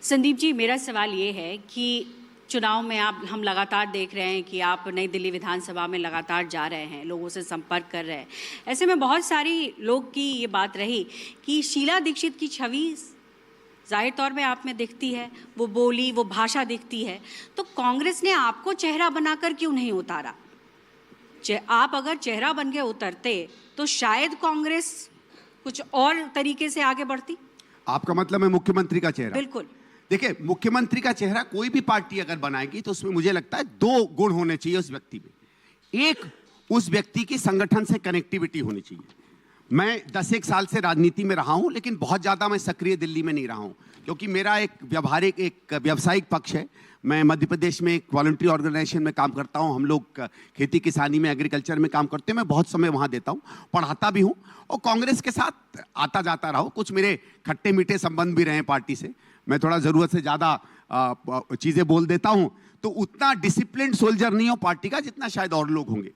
संदीप जी, मेरा सवाल ये है कि चुनाव में हम लगातार देख रहे हैं कि आप नई दिल्ली विधानसभा में लगातार जा रहे हैं, लोगों से संपर्क कर रहे हैं। ऐसे में बहुत सारी लोग की ये बात रही कि शीला दीक्षित की छवि जाहिर तौर में आप में दिखती है, वो बोली, वो भाषा दिखती है, तो कांग्रेस ने आपको चेहरा बनाकर क्यों नहीं उतारा? आप अगर चेहरा बन के उतरते तो शायद कांग्रेस कुछ और तरीके से आगे बढ़ती। आपका मतलब है मुख्यमंत्री का चेहरा? बिल्कुल। देखिए, मुख्यमंत्री का चेहरा कोई भी पार्टी अगर बनाएगी तो उसमें मुझे लगता है दो गुण होने चाहिए उस व्यक्ति में। एक, उस व्यक्ति की संगठन से कनेक्टिविटी होनी चाहिए। मैं 10-1 साल से राजनीति में रहा हूं, लेकिन बहुत ज्यादा मैं सक्रिय दिल्ली में नहीं रहा हूं, क्योंकि मेरा एक व्यावसायिक पक्ष है। मैं मध्य प्रदेश में एक वॉलंटरी ऑर्गेनाइजेशन में काम करता हूं। हम लोग खेती किसानी में, एग्रीकल्चर में काम करते हैं। मैं बहुत समय वहां देता हूं, पढ़ाता भी हूं और कांग्रेस के साथ आता जाता रहा हूं। कुछ मेरे खट्टे मीठे संबंध भी रहे पार्टी से। मैं थोड़ा जरूरत से ज्यादा चीजें बोल देता हूं, तो उतना डिसिप्लिन्ड सोल्जर नहीं हो पार्टी का जितना शायद और लोग होंगे।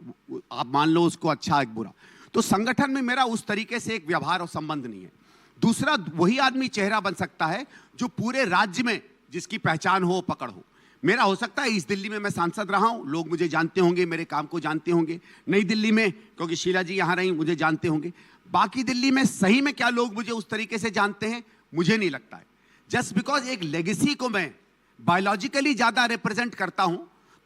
आप मान लो उसको अच्छा एक बुरा। तो संगठन में मेरा उस तरीके से एक व्यवहार और संबंध नहीं है। दूसरा, वही आदमी चेहरा बन सकता है जो पूरे राज्य में जिसकी पहचान हो, पकड़ हो। मेरा हो सकता है इस दिल्ली में मैं सांसद रहा हूं, लोग मुझे जानते होंगे, मेरे काम को जानते होंगे। नई दिल्ली में क्योंकि शीला जी यहां रही, मुझे जानते होंगे। बाकी दिल्ली में सही में क्या लोग मुझे उस तरीके से जानते हैं, मुझे नहीं लगता है। जस्ट बिकॉज एक लेगेसी को मैं बायोलॉजिकली ज्यादा रिप्रेजेंट करता हूं,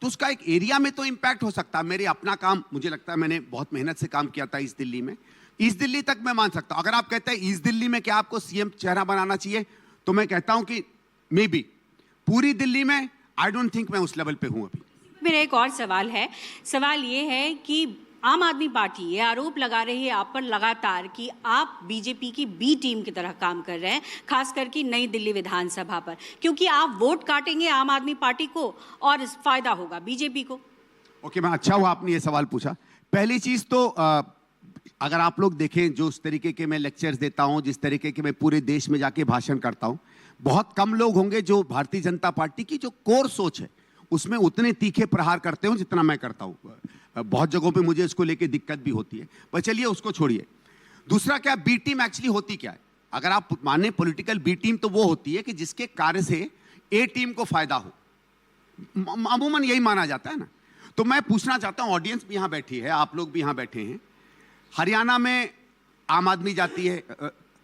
तो उसका एक एरिया में तो इंपैक्ट हो सकता है। मेरे अपना काम, मुझे लगता है मैंने बहुत मेहनत से काम किया था इस दिल्ली में। इस दिल्ली तक मैं मान सकता हूं। अगर आप कहते हैं इस दिल्ली में क्या आपको सीएम चेहरा बनाना चाहिए, तो मैं कहता हूं कि मे बी। पूरी दिल्ली में आई डोंट थिंक मैं उस लेवल पे हूं अभी। मेरा एक और सवाल है। सवाल ये है कि आम आदमी पार्टी ये आरोप लगा रही है आप पर लगातार कि आप बीजेपी की बी टीम की तरह काम कर रहे हैं, खास करके नई दिल्ली विधानसभा पर, क्योंकि आप वोट काटेंगे आम आदमी पार्टी को और फायदा होगा बीजेपी को। ओके, मैं अच्छा हुआ आपने ये सवाल पूछा। पहली चीज तो अगर आप लोग देखें, जो उस तरीके के मैं लेक्चर्स देता हूं, जिस तरीके के मैं पूरे देश में जाके भाषण करता हूं, बहुत कम लोग होंगे जो भारतीय जनता पार्टी की जो कोर सोच है उसमें उतने तीखे प्रहार करते हो जितना मैं करता हूं। बहुत जगहों पे मुझे इसको लेके दिक्कत भी होती है, पर चलिए उसको छोड़िए। दूसरा, क्या बी टीम एक्चुअली होती क्या है? अगर आप माने पॉलिटिकल बी टीम, तो वो होती है कि जिसके कार्य से ए टीम को फायदा हो। अमूमन यही माना जाता है ना। तो मैं पूछना चाहता हूं, ऑडियंस भी यहां बैठी है, आप लोग भी यहां बैठे हैं, हरियाणा में आम आदमी जाती है,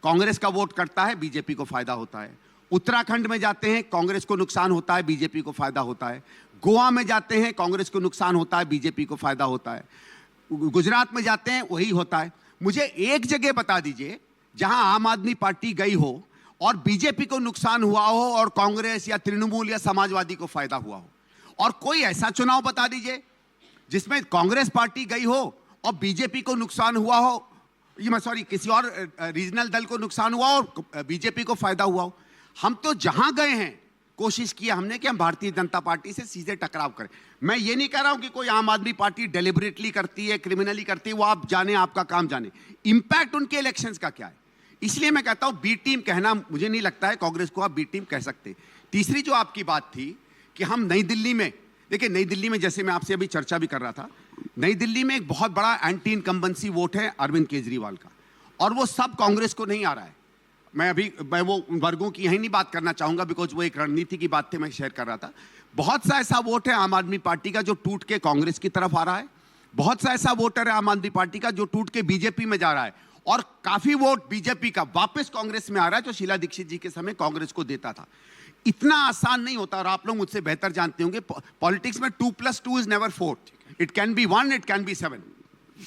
कांग्रेस का वोट करता है, बीजेपी को फायदा होता है। उत्तराखंड में जाते हैं, कांग्रेस को नुकसान होता है, बीजेपी को फायदा होता है। गोवा में जाते हैं, कांग्रेस को नुकसान होता है, बीजेपी को फायदा होता है। गुजरात में जाते हैं, वही होता है। मुझे एक जगह बता दीजिए जहां आम आदमी पार्टी गई हो और बीजेपी को नुकसान हुआ हो और कांग्रेस या तृणमूल या समाजवादी को फायदा हुआ हो। और कोई ऐसा चुनाव बता दीजिए जिसमें कांग्रेस पार्टी गई हो और बीजेपी को नुकसान हुआ हो, किसी और रीजनल दल को नुकसान हुआ और बीजेपी को फायदा हुआ हो। हम तो जहां गए हैं कोशिश किया हमने कि हम भारतीय जनता पार्टी से सीधे टकराव करें। मैं ये नहीं कह रहा हूं कि कोई आम आदमी पार्टी डेलिबरेटली करती है, क्रिमिनली करती है, वो आप जाने, आपका काम जाने। इंपैक्ट उनके इलेक्शंस का क्या है, इसलिए मैं कहता हूं बी टीम कहना मुझे नहीं लगता है कांग्रेस को आप बी टीम कह सकते। तीसरी जो आपकी बात थी कि हम नई दिल्ली में, देखिए नई दिल्ली में जैसे मैं आपसे अभी चर्चा भी कर रहा था, नई दिल्ली में एक बहुत बड़ा एंटी इनकम्बेंसी वोट है अरविंद केजरीवाल का, और वो सब कांग्रेस को नहीं आ रहा है। मैं वो वर्गों की यही नहीं बात करना चाहूंगा, बिकॉज वो एक रणनीति की बात थी, मैं शेयर कर रहा था। बहुत सा ऐसा वोट है आम आदमी पार्टी का जो टूट के कांग्रेस की तरफ आ रहा है। बहुत सा ऐसा वोटर है आम आदमी पार्टी का जो टूट के बीजेपी में जा रहा है, और काफी वोट बीजेपी का वापस कांग्रेस में आ रहा है, जो शीला दीक्षित जी के समय कांग्रेस को देता था। इतना आसान नहीं होता, और आप लोग मुझसे बेहतर जानते होंगे, पॉलिटिक्स में 2+2 is never 4। It can be 1, it can be 7।